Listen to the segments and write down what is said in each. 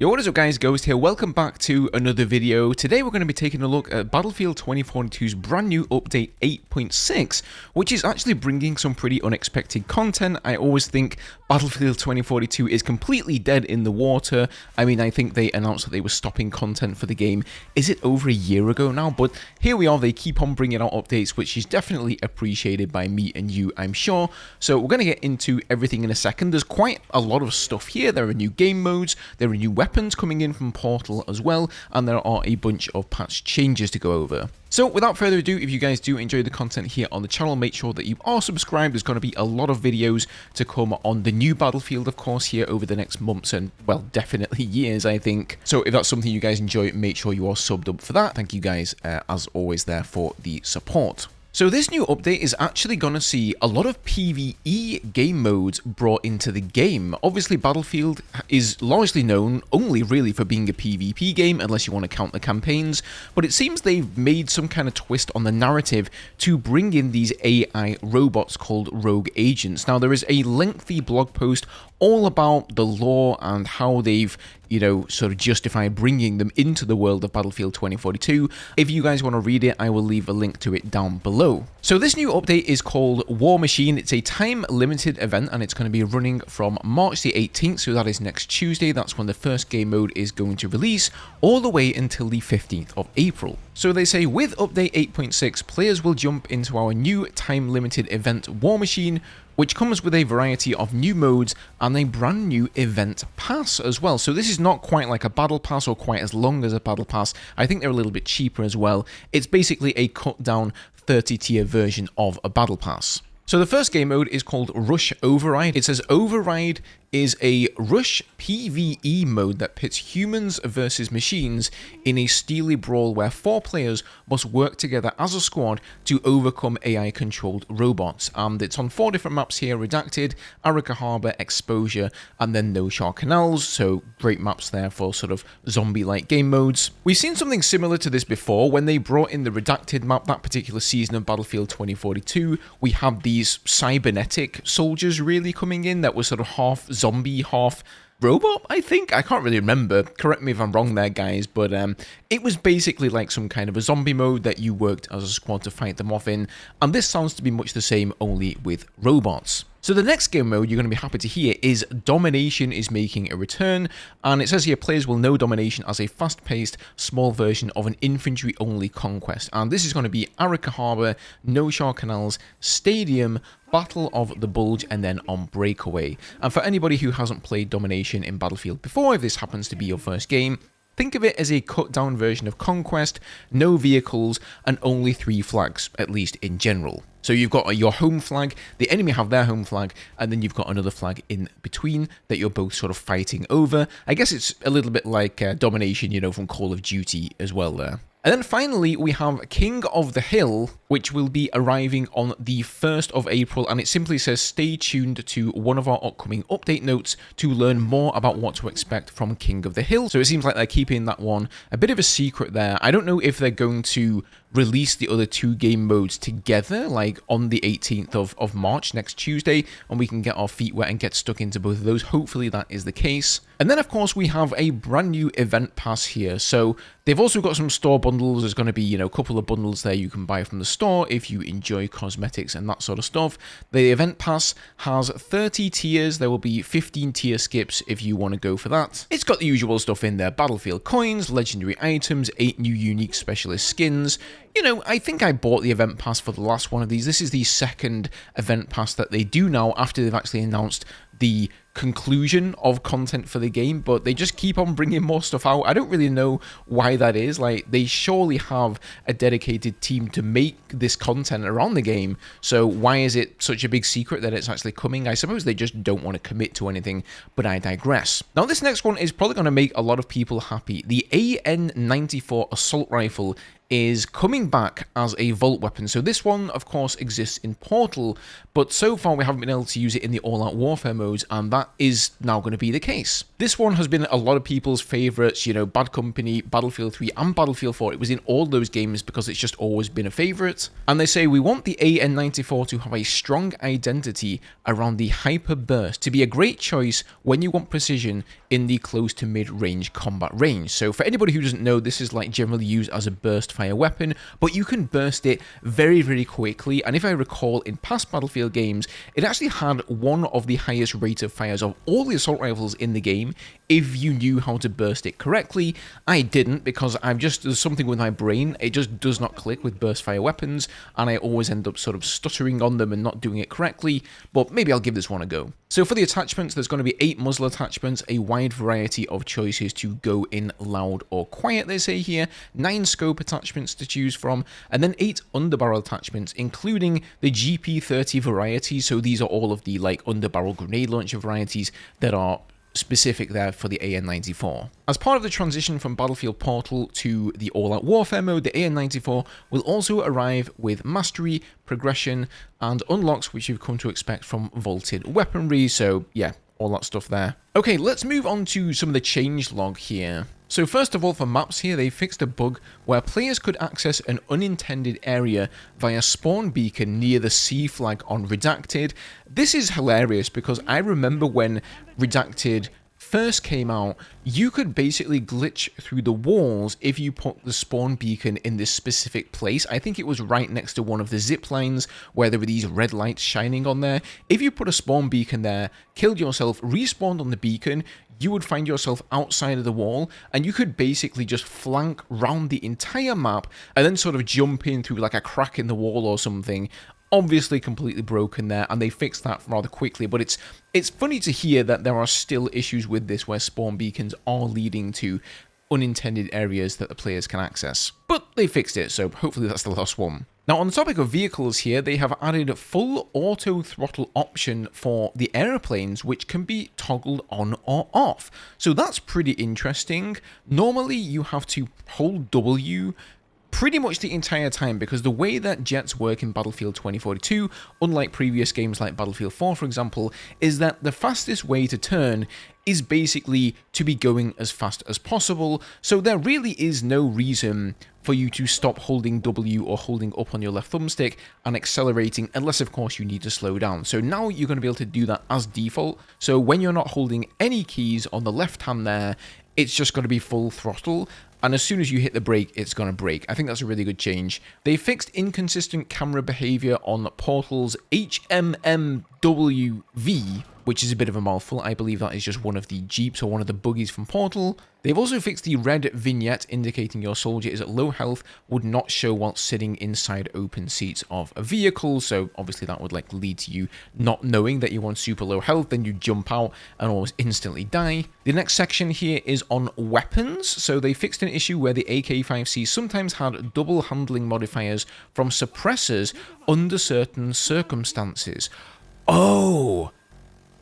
Yo, what is up guys, Ghost here, welcome back to another video. Today we're going to be taking a look at Battlefield 2042's brand new update 8.6, which is actually bringing some pretty unexpected content. I always think Battlefield 2042 is completely dead in the water. I mean, I think they announced that they were stopping content for the game, is it over a year ago now? But here we are, they keep on bringing out updates, which is definitely appreciated by me and you, I'm sure. So we're going to get into everything in a second. There's quite a lot of stuff here. There are new game modes, there are new weapons coming in from Portal as well, and there are a bunch of patch changes to go over. So without further ado, if you guys do enjoy the content here on the channel, make sure that you are subscribed. There's going to be a lot of videos to come on the new Battlefield, of course, here over the next months and, well, definitely years, I think. So if that's something you guys enjoy, make sure you are subbed up for that. Thank you guys, as always, there for the support. So this new update is actually going to see a lot of PvE game modes brought into the game. Obviously, Battlefield is largely known only really for being a PvP game, unless you want to count the campaigns, but it seems they've made some kind of twist on the narrative to bring in these AI robots called rogue agents. Now, there is a lengthy blog post all about the lore and how they've, sort of justified bringing them into the world of Battlefield 2042. If you guys want to read it, I will leave a link to it down below. So this new update is called War Machine. It's a time-limited event, and it's going to be running from March the 18th, so that is next Tuesday. That's when the first game mode is going to release, all the way until the 15th of April. So they say, with update 8.6, players will jump into our new time-limited event War Machine, which comes with a variety of new modes and a brand new event pass as well. So this is not quite like a battle pass or quite as long as a battle pass. I think they're a little bit cheaper as well. It's basically a cut down 30-tier version of a battle pass. So the first game mode is called Rush Override. It says Override is a rush PvE mode that pits humans versus machines in a steely brawl where 4 players must work together as a squad to overcome AI-controlled robots. And it's on 4 different maps here: Redacted, Arica Harbor, Exposure, and then No Shore Canals. So great maps there for sort of zombie-like game modes. We've seen something similar to this before when they brought in the Redacted map that particular season of Battlefield 2042. We have these cybernetic soldiers really coming in that were sort of half zombie, half robot, I think. I can't really remember. Correct me if I'm wrong there, guys, but it was basically like some kind of a zombie mode that you worked as a squad to fight them off in, and this sounds to be much the same, only with robots. So the next game mode you're going to be happy to hear is Domination is making a return, and it says here players will know Domination as a fast-paced, small version of an infantry-only conquest, and this is going to be Arica Harbor, No Shore Canals, Stadium, Battle of the Bulge, and then on Breakaway. And for anybody who hasn't played Domination in Battlefield before, if this happens to be your first game, think of it as a cut-down version of Conquest, no vehicles, and only 3 flags, at least in general. So you've got your home flag, the enemy have their home flag, and then you've got another flag in between that you're both sort of fighting over. I guess it's a little bit like Domination, from Call of Duty as well there. And then finally, we have King of the Hill, which will be arriving on the 1st of April, and it simply says stay tuned to one of our upcoming update notes to learn more about what to expect from King of the Hill. So it seems like they're keeping that one a bit of a secret there. I don't know if they're going to release the other 2 game modes together, like on the 18th of March, next Tuesday, and we can get our feet wet and get stuck into both of those. Hopefully that is the case. And then, of course, we have a brand new event pass here. So they've also got some store bundles. There's going to be, a couple of bundles there you can buy from the store if you enjoy cosmetics and that sort of stuff. The event pass has 30 tiers. There will be 15 tier skips if you want to go for that. It's got the usual stuff in there: Battlefield coins, legendary items, 8 new unique specialist skins. I think I bought the event pass for the last one of these. This is the second event pass that they do now after they've actually announced the conclusion of content for the game, but they just keep on bringing more stuff out. I don't really know why that is. Like, they surely have a dedicated team to make this content around the game, so why is it such a big secret that it's actually coming? I suppose they just don't want to commit to anything, but I digress. Now, this next one is probably going to make a lot of people happy. The AN-94 assault rifle is coming back as a vault weapon. So this one, of course, exists in Portal, but so far we haven't been able to use it in the all-out warfare modes, and that is now going to be the case. This one has been a lot of people's favorites, you know, Bad Company, Battlefield 3, and Battlefield 4. It was in all those games because it's just always been a favorite. And they say, we want the AN-94 to have a strong identity around the hyper burst, to be a great choice when you want precision in the close to mid-range combat range. So for anybody who doesn't know, this is like generally used as a burst fire weapon, but you can burst it very, very quickly. And if I recall, in past Battlefield games, it actually had one of the highest rate of fires of all the assault rifles in the game if you knew how to burst it correctly. I didn't, because there's something with my brain, it just does not click with burst fire weapons, and I always end up sort of stuttering on them and not doing it correctly, but maybe I'll give this one a go. So for the attachments, there's going to be 8 muzzle attachments, a wide variety of choices to go in loud or quiet, they say here, 9 scope attachments to choose from, and then 8 underbarrel attachments, including the GP30 variety. So these are all of the like underbarrel grenade launcher varieties that are specific there for the AN-94. As part of the transition from Battlefield Portal to the All-Out Warfare mode, the AN-94 will also arrive with mastery, progression, and unlocks, which you've come to expect from vaulted weaponry. So yeah, all that stuff there. Okay, let's move on to some of the changelog here. So first of all, for maps here, they fixed a bug where players could access an unintended area via spawn beacon near the C flag on Redacted. This is hilarious because I remember when Redacted first came out, you could basically glitch through the walls if you put the spawn beacon in this specific place. I think it was right next to one of the zip lines where there were these red lights shining on there. If you put a spawn beacon there, killed yourself, respawned on the beacon, you would find yourself outside of the wall, and you could basically just flank round the entire map and then sort of jump in through like a crack in the wall or something. Obviously completely broken there, and they fixed that rather quickly, but it's funny to hear that there are still issues with this where spawn beacons are leading to unintended areas that the players can access. But they fixed it, so hopefully that's the last one. Now, on the topic of vehicles here, they have added a full auto throttle option for the airplanes, which can be toggled on or off. So that's pretty interesting. Normally, you have to hold W pretty much the entire time, because the way that jets work in Battlefield 2042, unlike previous games like Battlefield 4 for example, is that the fastest way to turn is basically to be going as fast as possible, so there really is no reason for you to stop holding W or holding up on your left thumbstick and accelerating, unless of course you need to slow down. So now you're going to be able to do that as default, so when you're not holding any keys on the left hand there, it's just going to be full throttle, and as soon as you hit the brake, it's going to brake. I think that's a really good change. They fixed inconsistent camera behavior on Portal's HMMWV, which is a bit of a mouthful. I believe that is just one of the jeeps or one of the buggies from Portal. They've also fixed the red vignette indicating your soldier is at low health would not show while sitting inside open seats of a vehicle. So obviously that would like lead to you not knowing that you're on super low health, then you jump out and almost instantly die. The next section here is on weapons. So they fixed an issue where the AK-5C sometimes had double handling modifiers from suppressors under certain circumstances. Oh!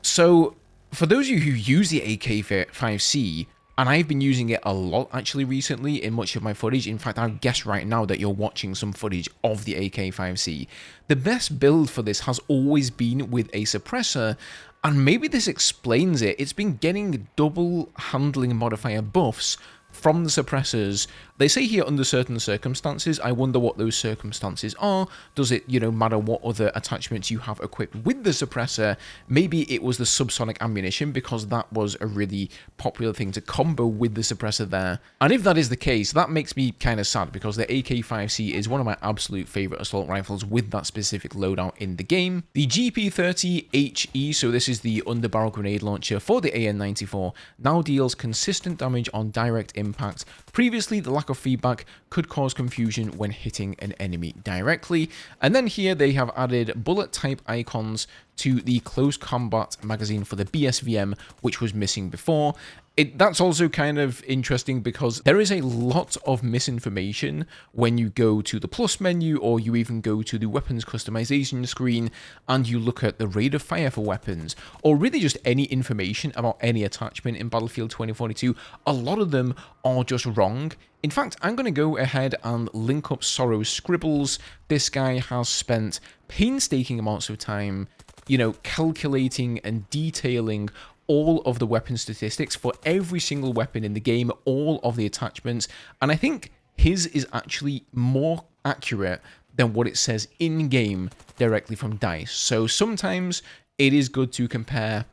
So, for those of you who use the AK-5C, and I've been using it a lot actually recently in much of my footage, in fact I guess right now that you're watching some footage of the AK-5C, the best build for this has always been with a suppressor, and maybe this explains it. It's been getting double handling modifier buffs from the suppressors. They say here under certain circumstances. I wonder what those circumstances are. Does it, matter what other attachments you have equipped with the suppressor? Maybe it was the subsonic ammunition, because that was a really popular thing to combo with the suppressor there. And if that is the case, that makes me kind of sad, because the AK-5C is one of my absolute favorite assault rifles with that specific loadout in the game. The GP30HE, so this is the underbarrel grenade launcher for the AN-94, now deals consistent damage on direct impact. Previously, the lack of feedback could cause confusion when hitting an enemy directly. And then here they have added bullet type icons to the close combat magazine for the BSVM, which was missing before. That's also kind of interesting because there is a lot of misinformation when you go to the plus menu, or you even go to the weapons customization screen and you look at the rate of fire for weapons, or really just any information about any attachment in Battlefield 2042. A lot of them are just wrong. In fact, I'm going to go ahead and link up Sorrow's scribbles. This guy has spent painstaking amounts of time calculating and detailing all of the weapon statistics for every single weapon in the game, all of the attachments, and I think his is actually more accurate than what it says in-game directly from DICE. So sometimes it is good to compare,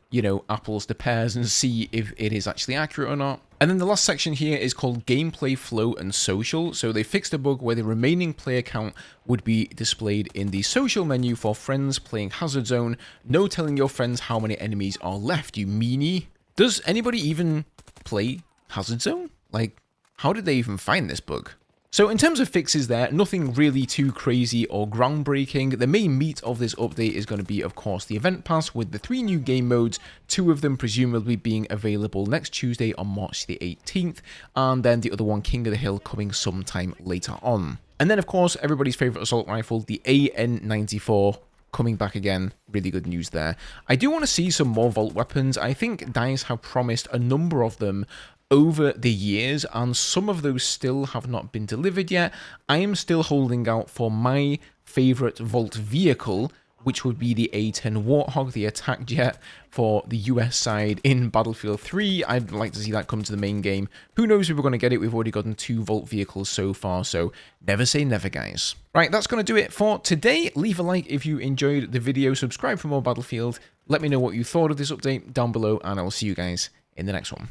apples to pears and see if it is actually accurate or not. And then the last section here is called Gameplay Flow and Social. So they fixed a bug where the remaining player count would be displayed in the social menu for friends playing Hazard Zone. No telling your friends how many enemies are left, you meanie. Does anybody even play Hazard Zone? Like, how did they even find this bug? So in terms of fixes there, nothing really too crazy or groundbreaking. The main meat of this update is going to be, of course, the event pass with the 3 new game modes, 2 of them presumably being available next Tuesday on March the 18th, and then the other one, King of the Hill, coming sometime later on. And then, of course, everybody's favorite assault rifle, the AN-94, coming back again. Really good news there. I do want to see some more Vault weapons. I think DICE have promised a number of them over the years, and some of those still have not been delivered yet. I am still holding out for my favorite Vault vehicle, which would be the A-10 Warthog, the attack jet for the US side in Battlefield 3. I'd like to see that come to the main game. Who knows if we're going to get it? We've already gotten 2 Vault vehicles so far, so never say never, guys. Right, that's going to do it for today. Leave a like if you enjoyed the video. Subscribe for more Battlefield. Let me know what you thought of this update down below, and I'll see you guys in the next one.